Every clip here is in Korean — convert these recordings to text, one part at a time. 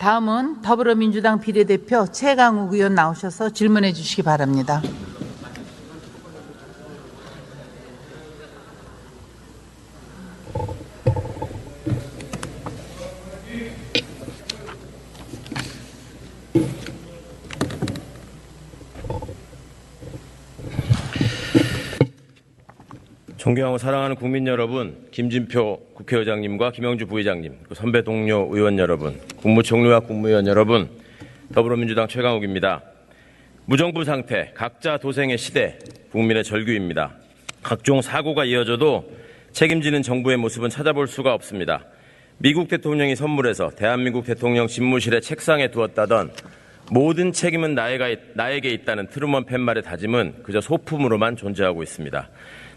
다음은 더불어민주당 비례대표 최강욱 의원 나오셔서 질문해 주시기 바랍니다. 존경하고 사랑하는 국민 여러분, 김진표 국회의장님과 김영주 부의장님, 선배 동료 의원 여러분, 국무총리와 국무위원 여러분, 더불어민주당 최강욱입니다. 무정부 상태, 각자 도생의 시대, 국민의 절규입니다. 각종 사고가 이어져도 책임지는 정부의 모습은 찾아볼 수가 없습니다. 미국 대통령이 선물해서 대한민국 대통령 집무실의 책상에 두었다던 모든 책임은 나에게 있다는 트루먼 팻말의 다짐은 그저 소품으로만 존재하고 있습니다.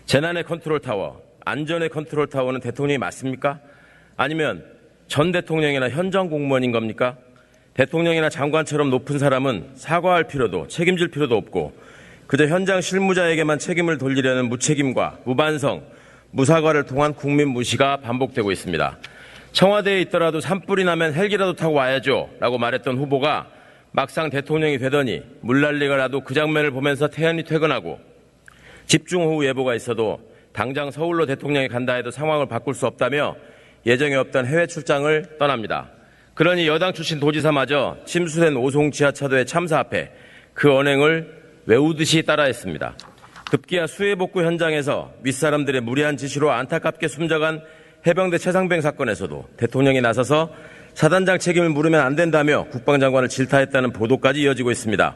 재난의 컨트롤타워, 안전의 컨트롤타워는 대통령이 맞습니까? 아니면 전 대통령이나 현 정 공무원인 겁니까? 대통령이나 장관처럼 높은 사람은 사과할 필요도 책임질 필요도 없고 그저 현장 실무자에게만 책임을 돌리려는 무책임과 무반성, 무사과를 통한 국민 무시가 반복되고 있습니다. 청와대에 있더라도 산불이 나면 헬기라도 타고 와야죠 라고 말했던 후보가 막상 대통령이 되더니 물난리가 나도 그 장면을 보면서 태연히 퇴근하고 집중호우 예보가 있어도 당장 서울로 대통령이 간다 해도 상황을 바꿀 수 없다며 예정에 없던 해외 출장을 떠납니다. 그러니 여당 출신 도지사마저 침수된 오송 지하차도의 참사 앞에 그 언행을 외우듯이 따라했습니다. 급기야 수해복구 현장에서 윗사람들의 무리한 지시로 안타깝게 숨져간 해병대 최상병 사건에서도 대통령이 나서서 사단장 책임을 물으면 안 된다며 국방장관을 질타했다는 보도까지 이어지고 있습니다.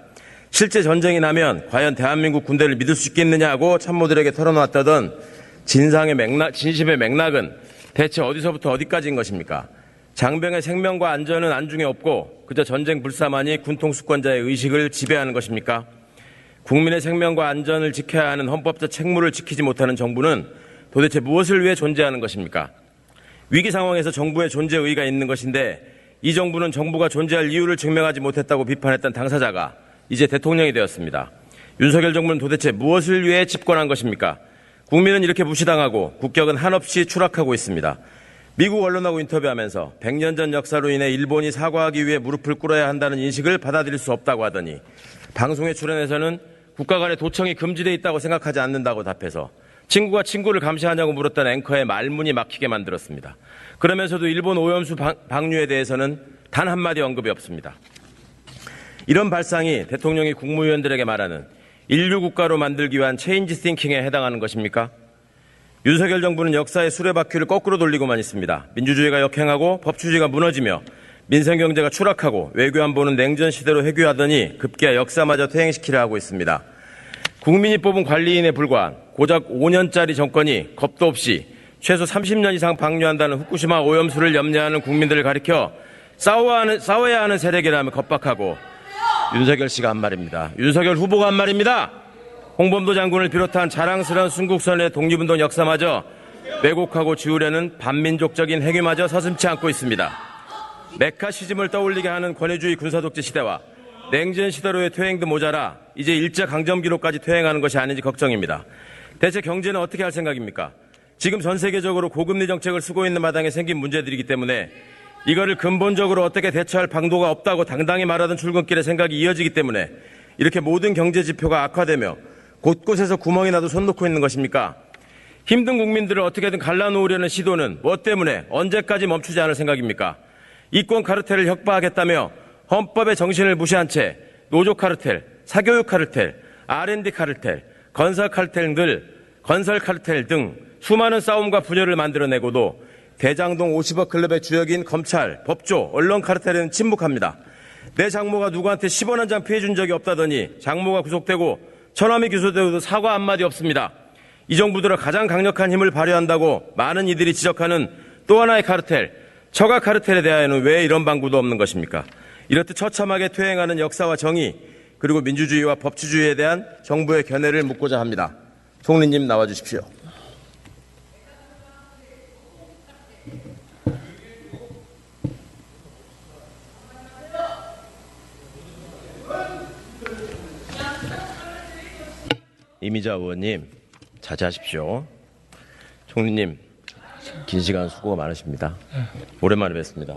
실제 전쟁이 나면 과연 대한민국 군대를 믿을 수 있겠느냐고 참모들에게 털어놓았다던 진심의 맥락은 대체 어디서부터 어디까지인 것입니까? 장병의 생명과 안전은 안중에 없고 그저 전쟁 불사만이 군통수권자의 의식을 지배하는 것입니까? 국민의 생명과 안전을 지켜야 하는 헌법적 책무를 지키지 못하는 정부는 도대체 무엇을 위해 존재하는 것입니까? 위기 상황에서 정부의 존재 의의가 있는 것인데 이 정부는 정부가 존재할 이유를 증명하지 못했다고 비판했던 당사자가 이제 대통령이 되었습니다. 윤석열 정부는 도대체 무엇을 위해 집권한 것입니까? 국민은 이렇게 무시당하고 국격은 한없이 추락하고 있습니다. 미국 언론하고 인터뷰하면서 100년 전 역사로 인해 일본이 사과하기 위해 무릎을 꿇어야 한다는 인식을 받아들일 수 없다고 하더니 방송에 출연해서는 국가 간의 도청이 금지되어 있다고 생각하지 않는다고 답해서 친구가 친구를 감시하냐고 물었던 앵커의 말문이 막히게 만들었습니다. 그러면서도 일본 오염수 방류에 대해서는 단 한마디 언급이 없습니다. 이런 발상이 대통령이 국무위원들에게 말하는 인류 국가로 만들기 위한 체인지 띵킹에 해당하는 것입니까? 윤석열 정부는 역사의 수레바퀴를 거꾸로 돌리고만 있습니다. 민주주의가 역행하고 법치주의가 무너지며 민생경제가 추락하고 외교안보는 냉전 시대로 회귀하더니 급기야 역사마저 퇴행시키려 하고 있습니다. 국민이 뽑은 관리인에 불과한 고작 5년짜리 정권이 겁도 없이 최소 30년 이상 방류한다는 후쿠시마 오염수를 염려하는 국민들을 가리켜 싸워야 하는 세력이라며 겁박하고 윤석열 씨가 한 말입니다. 윤석열 후보가 한 말입니다. 홍범도 장군을 비롯한 자랑스러운 순국선의 독립운동 역사마저 왜곡하고 지우려는 반민족적인 행위마저 서슴지 않고 있습니다. 메카시즘을 떠올리게 하는 권위주의 군사독재 시대와 냉전 시대로의 퇴행도 모자라 이제 일제강점기로까지 퇴행하는 것이 아닌지 걱정입니다. 대체 경제는 어떻게 할 생각입니까? 지금 전 세계적으로 고금리 정책을 쓰고 있는 마당에 생긴 문제들이기 때문에 이거를 근본적으로 어떻게 대처할 방도가 없다고 당당히 말하던 출근길에 생각이 이어지기 때문에 이렇게 모든 경제 지표가 악화되며 곳곳에서 구멍이 나도 손 놓고 있는 것입니까? 힘든 국민들을 어떻게든 갈라놓으려는 시도는 뭐 때문에 언제까지 멈추지 않을 생각입니까? 이권 카르텔을 혁파하겠다며 헌법의 정신을 무시한 채 노조 카르텔, 사교육 카르텔, R&D 카르텔, 건설 카르텔 등 수많은 싸움과 분열을 만들어내고도 대장동 50억 클럽의 주역인 검찰, 법조, 언론 카르텔에는 침묵합니다. 내 장모가 누구한테 10원 한 장 피해준 적이 없다더니 장모가 구속되고 처남이 기소되어도 사과 한마디 없습니다. 이 정부들은 가장 강력한 힘을 발휘한다고 많은 이들이 지적하는 또 하나의 카르텔, 처가 카르텔에 대하여는 왜 이런 방구도 없는 것입니까? 이렇듯 처참하게 퇴행하는 역사와 정의 그리고 민주주의와 법치주의에 대한 정부의 견해를 묻고자 합니다. 총리님 나와주십시오. 이미자 의원님 자제하십시오. 총리님 긴 시간 수고가 많으십니다. 오랜만에 뵙습니다.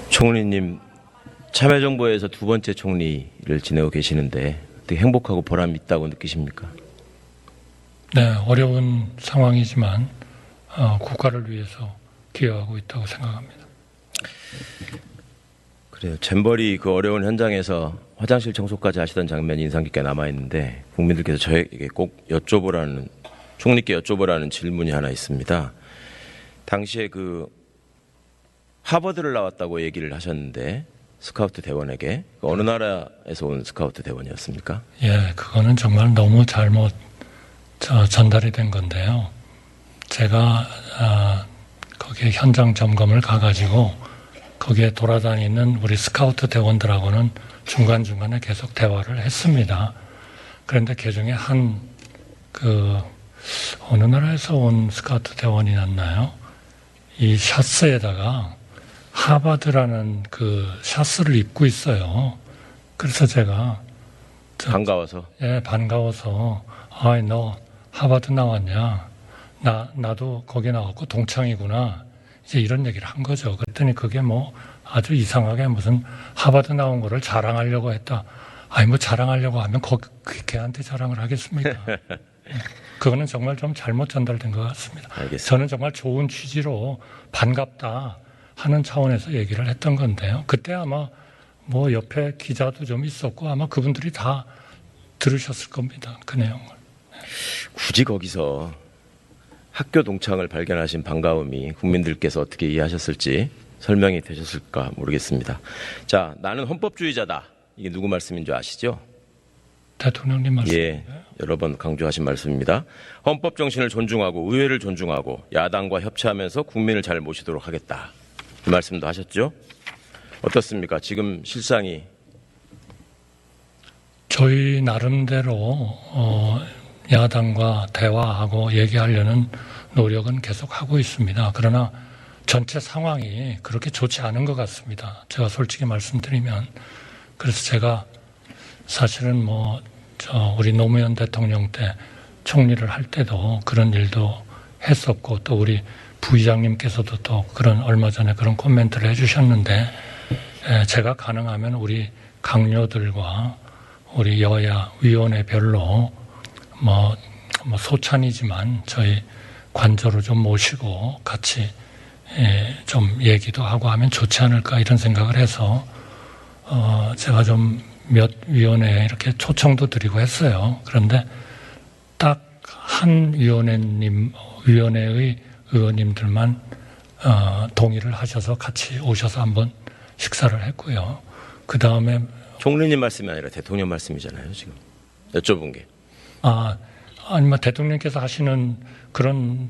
총리님, 참여정부에서 두 번째 총리를 지내고 계시는데 되게 행복하고 보람이 있다고 느끼십니까? 네, 어려운 상황이지만 국가를 위해서 기여하고 있다고 생각합니다. 그래요. 잼버리 그 어려운 현장에서 화장실 청소까지 하시던 장면이 인상 깊게 남아있는데 국민들께서 저에게 꼭 총리께 여쭤보라는 질문이 하나 있습니다. 당시에 그 하버드를 나왔다고 얘기를 하셨는데 스카우트 대원에게 어느 나라에서 온 스카우트 대원이었습니까? 예, 그거는 정말 너무 잘못 전달이 된 건데요. 제가 거기에 현장 점검을 가가지고 거기에 돌아다니는 우리 스카우트 대원들하고는 중간중간에 계속 대화를 했습니다. 그런데 그중에 어느 나라에서 온 스카우트 대원이었나요? 이 샤츠에다가 하버드라는 그 샤츠를 입고 있어요. 그래서 제가 반가워서? 예, 반가워서 너 하버드 나왔냐? 나도 거기 나왔고 동창이구나. 이제 이런 얘기를 한 거죠. 그랬더니 그게 뭐 아주 이상하게 무슨 하버드 나온 거를 자랑하려고 했다. 뭐 자랑하려고 하면 걔한테 자랑을 하겠습니까? 그거는 정말 좀 잘못 전달된 것 같습니다. 알겠습니다. 저는 정말 좋은 취지로 반갑다 하는 차원에서 얘기를 했던 건데요. 그때 아마 뭐 옆에 기자도 좀 있었고 아마 그분들이 다 들으셨을 겁니다. 그 내용을. 굳이 거기서 학교 동창을 발견하신 반가움이 국민들께서 어떻게 이해하셨을지 설명이 되셨을까 모르겠습니다. 자, 나는 헌법주의자다. 이게 누구 말씀인 줄 아시죠? 대통령님 말씀. 예, 여러 번 강조하신 말씀입니다. 헌법 정신을 존중하고 의회를 존중하고 야당과 협치하면서 국민을 잘 모시도록 하겠다. 이 말씀도 하셨죠? 어떻습니까? 지금 실상이. 저희 나름대로 야당과 대화하고 얘기하려는 노력은 계속 하고 있습니다. 그러나 전체 상황이 그렇게 좋지 않은 것 같습니다. 제가 솔직히 말씀드리면. 그래서 제가 사실은 우리 노무현 대통령 때 총리를 할 때도 그런 일도 했었고 또 우리 부의장님께서도 또 얼마 전에 그런 코멘트를 해주셨는데 제가 가능하면 우리 강요들과 우리 여야 위원회별로 소찬이지만 저희 관저로 좀 모시고 같이 좀 얘기도 하고 하면 좋지 않을까 이런 생각을 해서 제가 좀 몇 위원회에 이렇게 초청도 드리고 했어요. 그런데 딱 한 위원회의 의원님들만 동의를 하셔서 같이 오셔서 한번 식사를 했고요. 그 다음에 총리님 말씀이 아니라 대통령 말씀이잖아요, 지금. 여쭤본 게. 대통령께서 하시는 그런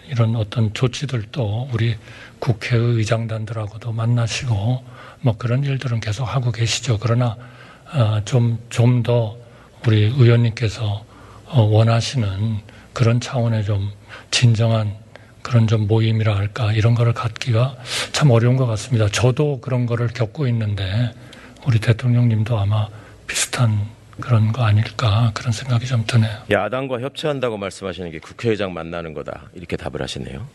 이런 어떤 조치들도 우리 국회의 의장단들하고도 만나시고 그런 일들은 계속 하고 계시죠. 그러나 좀 더 우리 의원님께서 원하시는 그런 차원의 좀 진정한 그런 좀 모임이라 할까 이런 거를 갖기가 참 어려운 것 같습니다. 저도 그런 거를 겪고 있는데 우리 대통령님도 아마 비슷한 그런 거 아닐까 그런 생각이 좀 드네요. 야당과 협치한다고 말씀하시는 게 국회의장 만나는 거다 이렇게 답을 하시네요.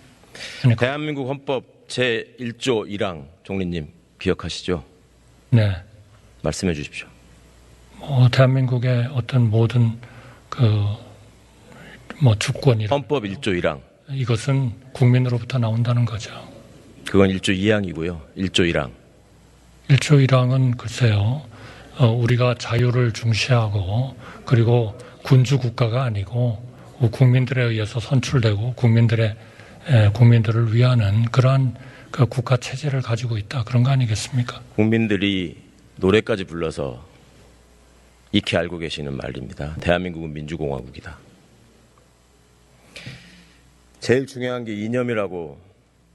그러니까, 대한민국 헌법 제1조 1항 총리님 기억하시죠? 네. 말씀해 주십시오. 대한민국의 어떤 모든 주권이라 헌법 1조 1항. 이것은 국민으로부터 나온다는 거죠. 그건 1조 2항이고요. 1조 1항. 1조 1항은 글쎄요. 우리가 자유를 중시하고 그리고 군주 국가가 아니고 국민들에 의해서 선출되고 국민들을 위하는 그러한 국가 체제를 가지고 있다. 그런 거 아니겠습니까? 국민들이 노래까지 불러서 익히 알고 계시는 말입니다. 대한민국은 민주공화국이다. 제일 중요한 게 이념이라고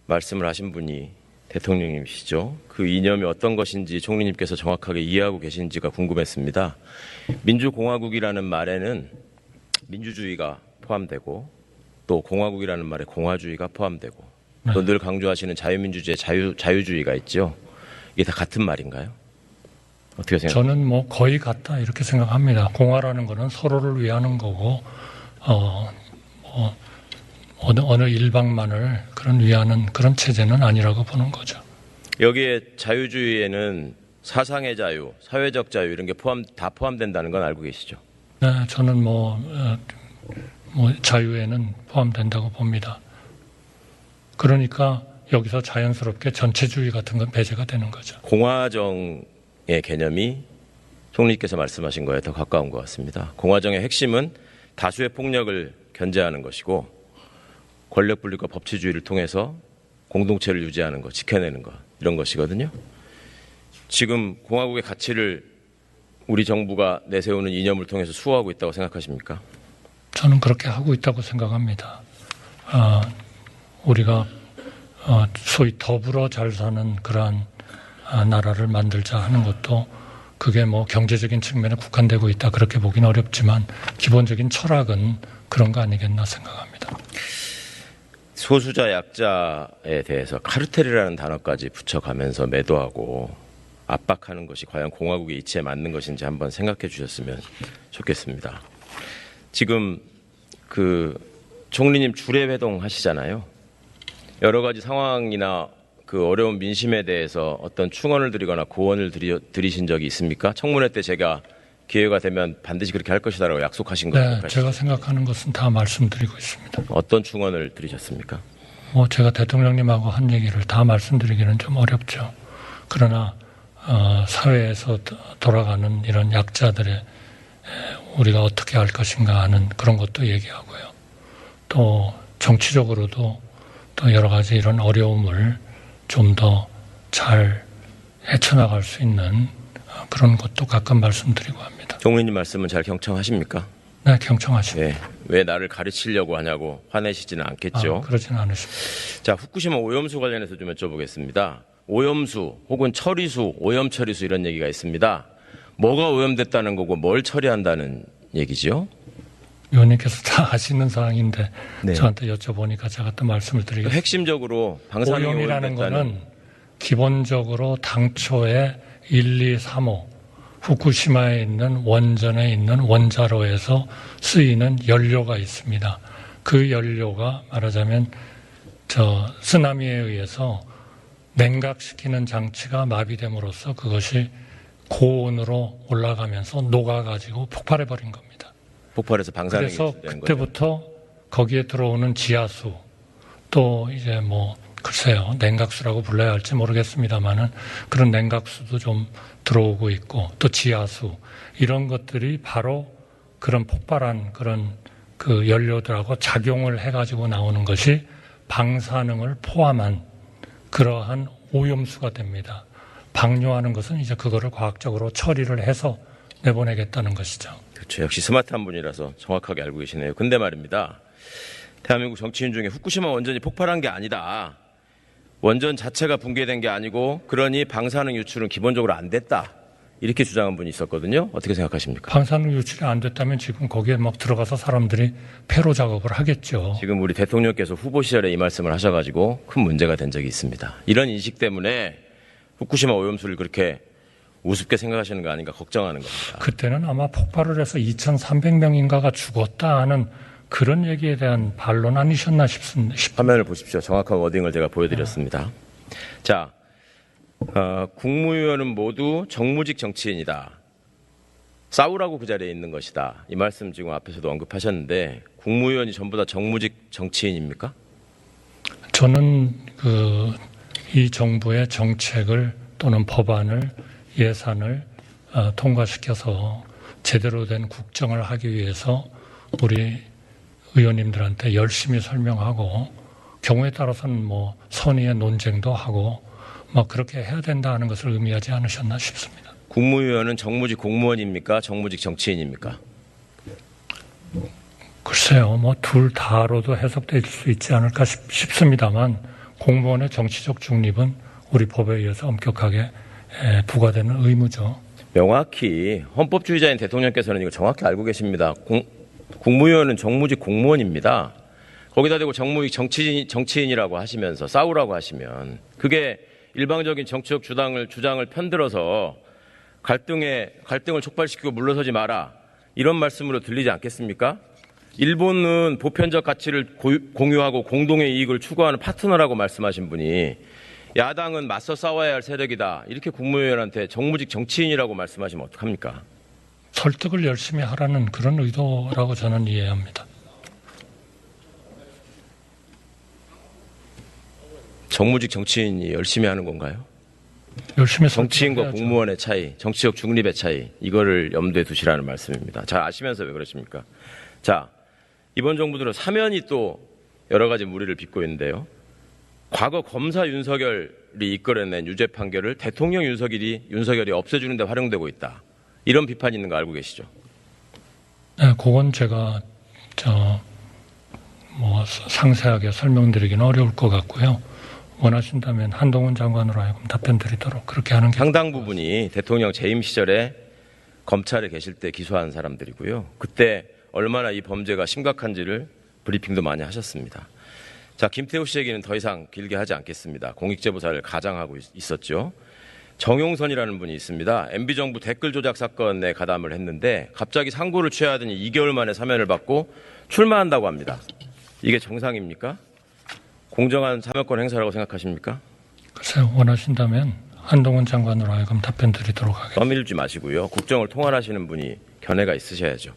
말씀을 하신 분이 대통령님이시죠. 그 이념이 어떤 것인지 총리님께서 정확하게 이해하고 계신지가 궁금했습니다. 민주공화국이라는 말에는 민주주의가 포함되고 또 공화국이라는 말에 공화주의가 포함되고 또 늘 강조하시는 자유민주주의, 자유주의가 있죠. 이게 다 같은 말인가요? 어떻게 생각하세요? 저는 거의 같다 이렇게 생각합니다. 공화라는 거는 서로를 위하는 거고 어느 일방만을 그런 위하는 그런 체제는 아니라고 보는 거죠. 여기에 자유주의에는 사상의 자유, 사회적 자유 이런 게 다 포함된다는 건 알고 계시죠? 네, 저는 자유에는 포함된다고 봅니다. 그러니까 여기서 자연스럽게 전체주의 같은 건 배제가 되는 거죠. 공화정의 개념이 총리께서 말씀하신 거에 더 가까운 것 같습니다. 공화정의 핵심은 다수의 폭력을 견제하는 것이고 권력 분립과 법치주의를 통해서 공동체를 유지하는 것, 지켜내는 것 이런 것이거든요. 지금 공화국의 가치를 우리 정부가 내세우는 이념을 통해서 수호하고 있다고 생각하십니까? 저는 그렇게 하고 있다고 생각합니다. 우리가 소위 더불어 잘 사는 그러한 나라를 만들자 하는 것도 그게 경제적인 측면에 국한되고 있다 그렇게 보기는 어렵지만 기본적인 철학은 그런 거 아니겠나 생각합니다. 소수자 약자에 대해서 카르텔이라는 단어까지 붙여가면서 매도하고 압박하는 것이 과연 공화국의 이치에 맞는 것인지 한번 생각해 주셨으면 좋겠습니다. 지금 총리님 주례회동 하시잖아요. 여러 가지 상황이나 그 어려운 민심에 대해서 어떤 충언을 드리거나 고언을 드리신 적이 있습니까? 청문회 때 제가 기회가 되면 반드시 그렇게 할 것이다라고 약속하신 거 네, 제가 생각하는 것은 다 말씀드리고 있습니다. 어떤 충언을 드리셨습니까? 제가 대통령님하고 한 얘기를 다 말씀드리기는 좀 어렵죠. 그러나 사회에서 돌아가는 이런 약자들의 우리가 어떻게 할 것인가 하는 그런 것도 얘기하고요. 또 정치적으로도 또 여러 가지 이런 어려움을 좀 더 잘 헤쳐나갈 수 있는 그런 것도 가끔 말씀드리고 합니다. 총리님 말씀은 잘 경청하십니까? 네, 경청하십니다. 네, 왜 나를 가르치려고 하냐고 화내시지는 않겠죠? 그러지는 않으십니다. 자, 후쿠시마 오염수 관련해서 좀 여쭤보겠습니다. 오염수 혹은 처리수, 오염처리수 이런 얘기가 있습니다. 뭐가 오염됐다는 거고 뭘 처리한다는 얘기지요? 의원님께서 다 아시는 사항인데 네. 저한테 여쭤보니까 제가 또 말씀을 드리겠습니다. 핵심적으로 방사능이 오염이라는 오염됐다는 거는 기본적으로 당초에 1, 2, 3호 후쿠시마에 있는 원전에 있는 원자로에서 쓰이는 연료가 있습니다. 그 연료가 말하자면 쓰나미에 의해서 냉각시키는 장치가 마비됨으로써 그것이 고온으로 올라가면서 녹아가지고 폭발해버린 겁니다. 폭발해서 방사능이 그래서 유출되는 그때부터 거기에 들어오는 지하수 또 이제 글쎄요 냉각수라고 불러야 할지 모르겠습니다만은 그런 냉각수도 좀 들어오고 있고 또 지하수 이런 것들이 바로 그런 폭발한 그런 그 연료들하고 작용을 해가지고 나오는 것이 방사능을 포함한 그러한 오염수가 됩니다. 방류하는 것은 이제 그거를 과학적으로 처리를 해서 내보내겠다는 것이죠. 그렇죠. 역시 스마트한 분이라서 정확하게 알고 계시네요. 근데 말입니다. 대한민국 정치인 중에 후쿠시마 원전이 폭발한 게 아니다. 원전 자체가 붕괴된 게 아니고 그러니 방사능 유출은 기본적으로 안 됐다. 이렇게 주장한 분이 있었거든요. 어떻게 생각하십니까? 방사능 유출이 안 됐다면 지금 거기에 들어가서 사람들이 폐로 작업을 하겠죠. 지금 우리 대통령께서 후보 시절에 이 말씀을 하셔가지고 큰 문제가 된 적이 있습니다. 이런 인식 때문에 후쿠시마 오염수를 그렇게 우습게 생각하시는 거 아닌가 걱정하는 겁니다. 그때는 아마 폭발을 해서 2,300명인가가 죽었다 하는 그런 얘기에 대한 반론 아니셨나 싶습니다. 화면을 보십시오. 정확한 워딩을 제가 보여드렸습니다. 자, 국무위원은 모두 정무직 정치인이다. 싸우라고 그 자리에 있는 것이다. 이 말씀 지금 앞에서도 언급하셨는데 국무위원이 전부 다 정무직 정치인입니까? 저는 이 정부의 정책을 또는 법안을 예산을 통과시켜서 제대로 된 국정을 하기 위해서 우리 의원님들한테 열심히 설명하고 경우에 따라서는 선의의 논쟁도 하고 그렇게 해야 된다 하는 것을 의미하지 않으셨나 싶습니다. 국무위원은 정무직 공무원입니까? 정무직 정치인입니까? 글쎄요, 둘 다로도 해석될 수 있지 않을까 싶습니다만 공무원의 정치적 중립은 우리 법에 의해서 엄격하게 부과되는 의무죠. 명확히 헌법주의자인 대통령께서는 이거 정확히 알고 계십니다. 국무위원은 정무직 공무원입니다. 거기다 대고 정무직 정치인이라고 하시면서 싸우라고 하시면 그게 일방적인 정치적 주장을 편들어서 갈등을 촉발시키고 물러서지 마라 이런 말씀으로 들리지 않겠습니까? 일본은 보편적 가치를 공유하고 공동의 이익을 추구하는 파트너라고 말씀하신 분이 야당은 맞서 싸워야 할 세력이다. 이렇게 국무위원한테 정무직 정치인이라고 말씀하시면 어떡합니까? 설득을 열심히 하라는 그런 의도라고 저는 이해합니다. 정무직 정치인이 열심히 하는 건가요? 열심히 정치인과 설득해야죠. 공무원의 차이, 정치적 중립의 차이, 이거를 염두에 두시라는 말씀입니다. 잘 아시면서 왜 그러십니까? 자, 이번 정부 들어 사면이 또 여러 가지 무리를 빚고 있는데요. 과거 검사 윤석열이 이끌어낸 유죄 판결을 대통령 윤석열이 없애주는 데 활용되고 있다. 이런 비판이 있는 거 알고 계시죠? 네, 그건 제가 상세하게 설명드리기는 어려울 것 같고요. 원하신다면 한동훈 장관으로 하여금 답변드리도록 그렇게 하는 게 상당 부분이 대통령 재임 시절에 검찰에 계실 때 기소한 사람들이고요. 그때 얼마나 이 범죄가 심각한지를 브리핑도 많이 하셨습니다. 자, 김태우 씨 얘기는 더 이상 길게 하지 않겠습니다. 공익제보사를 가장하고 있었죠. 정용선이라는 분이 있습니다. MB정부 댓글 조작 사건에 가담을 했는데 갑자기 상고를 취하더니 2개월 만에 사면을 받고 출마한다고 합니다. 이게 정상입니까? 공정한 사면권 행사라고 생각하십니까? 글쎄요, 원하신다면 한동훈 장관으로 하여금 답변드리도록 하겠습니다. 떠밀지 마시고요. 국정을 통할하시는 분이 견해가 있으셔야죠.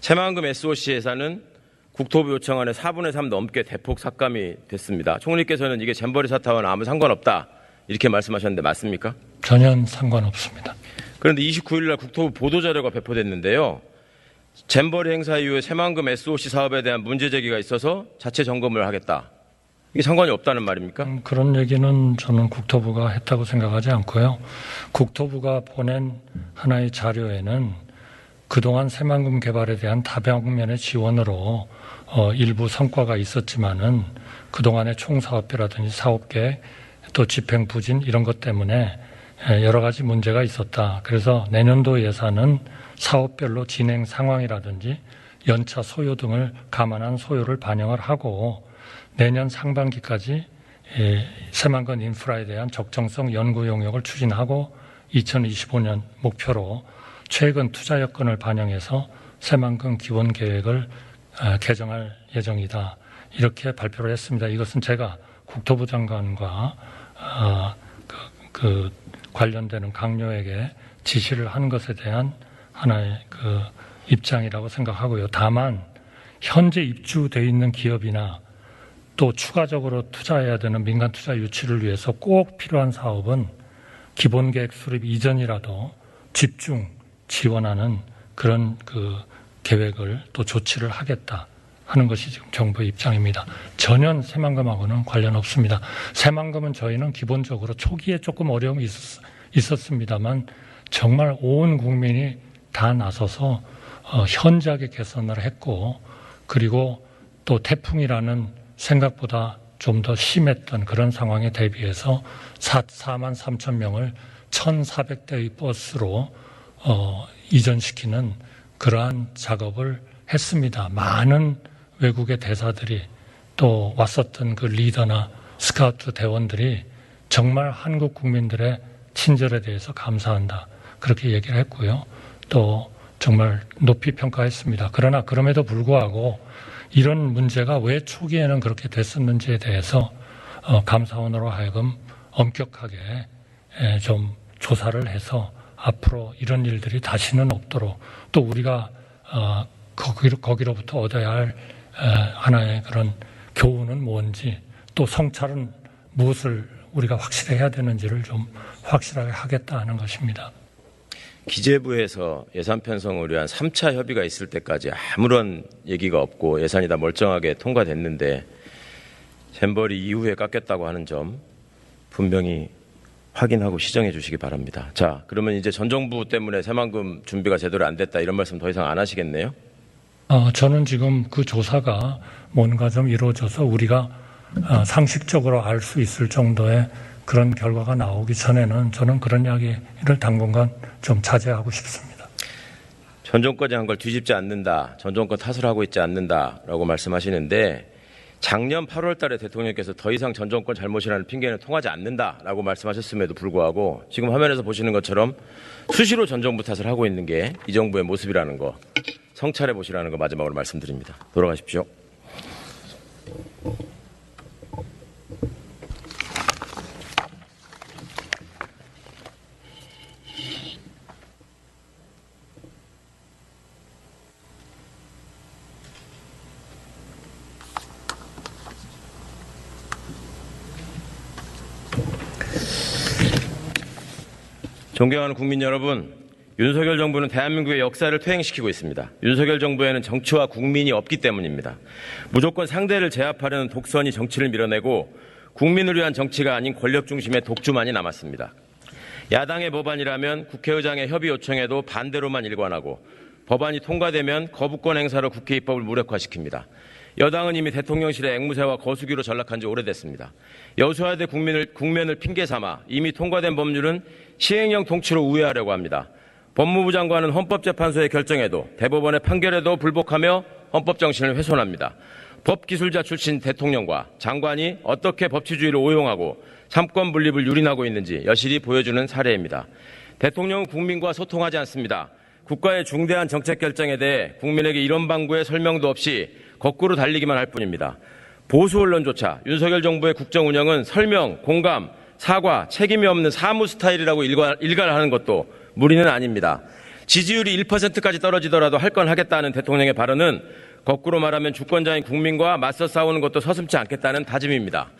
새만금 SOC 예산은 국토부 요청안의 4분의 3 넘게 대폭 삭감이 됐습니다. 총리께서는 이게 잼버리 사태와는 아무 상관없다 이렇게 말씀하셨는데 맞습니까? 전혀 상관없습니다. 그런데 29일 날 국토부 보도자료가 배포됐는데요. 잼버리 행사 이후에 새만금 SOC 사업에 대한 문제 제기가 있어서 자체 점검을 하겠다. 이게 상관이 없다는 말입니까? 그런 얘기는 저는 국토부가 했다고 생각하지 않고요. 국토부가 보낸 하나의 자료에는 그동안 새만금 개발에 대한 다방면의 지원으로 일부 성과가 있었지만은 그동안의 총사업비라든지 사업계획 또 집행 부진 이런 것 때문에 여러 가지 문제가 있었다. 그래서 내년도 예산은 사업별로 진행 상황이라든지 연차 소요 등을 감안한 소요를 반영을 하고 내년 상반기까지 새만금 인프라에 대한 적정성 연구 용역을 추진하고 2025년 목표로 최근 투자 여건을 반영해서 새만금 기본 계획을 개정할 예정이다. 이렇게 발표를 했습니다. 이것은 제가 국토부 장관과 그 관련되는 강요에게 지시를 한 것에 대한 하나의 그 입장이라고 생각하고요. 다만 현재 입주돼 있는 기업이나 또 추가적으로 투자해야 되는 민간 투자 유치를 위해서 꼭 필요한 사업은 기본 계획 수립 이전이라도 집중 지원하는 그런 그 계획을 또 조치를 하겠다 하는 것이 지금 정부의 입장입니다. 전혀 새만금하고는 관련 없습니다. 새만금은 저희는 기본적으로 초기에 조금 어려움이 있었습니다만 정말 온 국민이 다 나서서 현저하게 개선을 했고 그리고 또 태풍이라는 생각보다 좀 더 심했던 그런 상황에 대비해서 4만 3천 명을 1,400대의 버스로 이전시키는 그러한 작업을 했습니다. 많은 외국의 대사들이 또 왔었던 그 리더나 스카우트 대원들이 정말 한국 국민들의 친절에 대해서 감사한다. 그렇게 얘기를 했고요. 또 정말 높이 평가했습니다. 그러나 그럼에도 불구하고 이런 문제가 왜 초기에는 그렇게 됐었는지에 대해서 감사원으로 하여금 엄격하게 좀 조사를 해서 앞으로 이런 일들이 다시는 없도록 또 우리가 거기로부터 얻어야 할 하나의 그런 교훈은 뭔지 또 성찰은 무엇을 우리가 확실히 해야 되는지를 좀 확실하게 하겠다 하는 것입니다. 기재부에서 예산 편성을 위한 3차 협의가 있을 때까지 아무런 얘기가 없고 예산이 다 멀쩡하게 통과됐는데 잼버리 이후에 깎였다고 하는 점 분명히 확인하고 시정해 주시기 바랍니다. 자, 그러면 이제 전 정부 때문에 새만금 준비가 제대로 안 됐다 이런 말씀 더 이상 안 하시겠네요? 저는 지금 그 조사가 뭔가 좀 이루어져서 우리가 상식적으로 알 수 있을 정도의 그런 결과가 나오기 전에는 저는 그런 이야기를 당분간 좀 자제하고 싶습니다. 전 정권이 한 걸 뒤집지 않는다, 전 정권 탓을 하고 있지 않는다라고 말씀하시는데 작년 8월 달에 대통령께서 더 이상 전 정권 잘못이라는 핑계는 통하지 않는다라고 말씀하셨음에도 불구하고 지금 화면에서 보시는 것처럼 수시로 전 정부 탓을 하고 있는 게 이 정부의 모습이라는 거 성찰해 보시라는 거 마지막으로 말씀드립니다. 돌아가십시오. 존경하는 국민 여러분, 윤석열 정부는 대한민국의 역사를 퇴행시키고 있습니다. 윤석열 정부에는 정치와 국민이 없기 때문입니다. 무조건 상대를 제압하려는 독선이 정치를 밀어내고 국민을 위한 정치가 아닌 권력 중심의 독주만이 남았습니다. 야당의 법안이라면 국회의장의 협의 요청에도 반대로만 일관하고 법안이 통과되면 거부권 행사로 국회 입법을 무력화시킵니다. 여당은 이미 대통령실의 앵무새와 거수기로 전락한 지 오래됐습니다. 여소야대 국면을 핑계 삼아 이미 통과된 법률은 시행령 통치로 우회하려고 합니다. 법무부 장관은 헌법재판소의 결정에도 대법원의 판결에도 불복하며 헌법정신을 훼손합니다. 법기술자 출신 대통령과 장관이 어떻게 법치주의를 오용하고 삼권 분립을 유린하고 있는지 여실히 보여주는 사례입니다. 대통령은 국민과 소통하지 않습니다. 국가의 중대한 정책 결정에 대해 국민에게 이런 방구의 설명도 없이 거꾸로 달리기만 할 뿐입니다. 보수 언론조차 윤석열 정부의 국정 운영은 설명, 공감, 사과, 책임이 없는 사무 스타일이라고 일갈하는 것도 무리는 아닙니다. 지지율이 1%까지 떨어지더라도 할 건 하겠다는 대통령의 발언은 거꾸로 말하면 주권자인 국민과 맞서 싸우는 것도 서슴지 않겠다는 다짐입니다.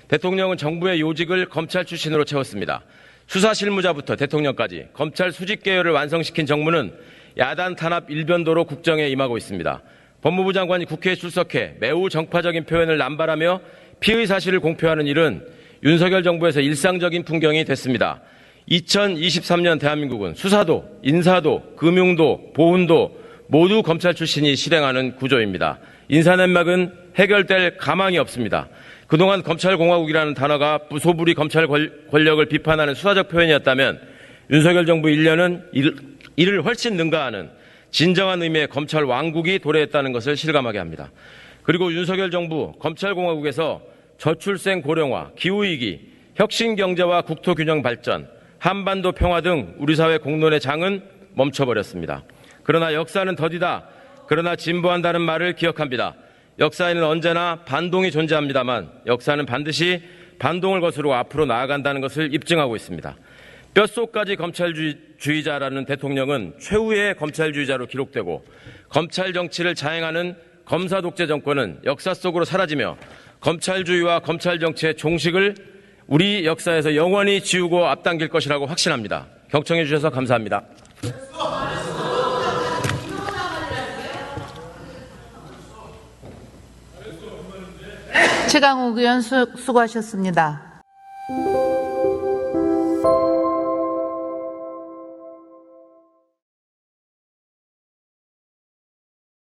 대통령은 정부의 요직을 검찰 출신으로 채웠습니다. 수사실무자부터 대통령까지 검찰 수직 계열을 완성시킨 정부는 야단 탄압 일변도로 국정에 임하고 있습니다. 법무부 장관이 국회에 출석해 매우 정파적인 표현을 남발하며 피의 사실을 공표하는 일은 윤석열 정부에서 일상적인 풍경이 됐습니다. 2023년 대한민국은 수사도, 인사도, 금융도, 보훈도 모두 검찰 출신이 실행하는 구조입니다. 인사넷막은 해결될 가망이 없습니다. 그동안 검찰공화국이라는 단어가 무소불위 검찰 권력을 비판하는 수사적 표현이었다면 윤석열 정부 1년은 이를 훨씬 능가하는 진정한 의미의 검찰 왕국이 도래했다는 것을 실감하게 합니다. 그리고 윤석열 정부 검찰공화국에서 저출생 고령화, 기후위기, 혁신경제와 국토균형 발전, 한반도 평화 등 우리 사회 공론의 장은 멈춰버렸습니다. 그러나 역사는 더디다. 그러나 진보한다는 말을 기억합니다. 역사에는 언제나 반동이 존재합니다만 역사는 반드시 반동을 거스르고 앞으로 나아간다는 것을 입증하고 있습니다. 뼛속까지 검찰주의자라는 대통령은 최후의 검찰주의자로 기록되고 검찰 정치를 자행하는 검사 독재 정권은 역사 속으로 사라지며 검찰주의와 검찰 정치의 종식을 우리 역사에서 영원히 지우고 앞당길 것이라고 확신합니다. 경청해 주셔서 감사합니다. 최강욱 의원 수고하셨습니다.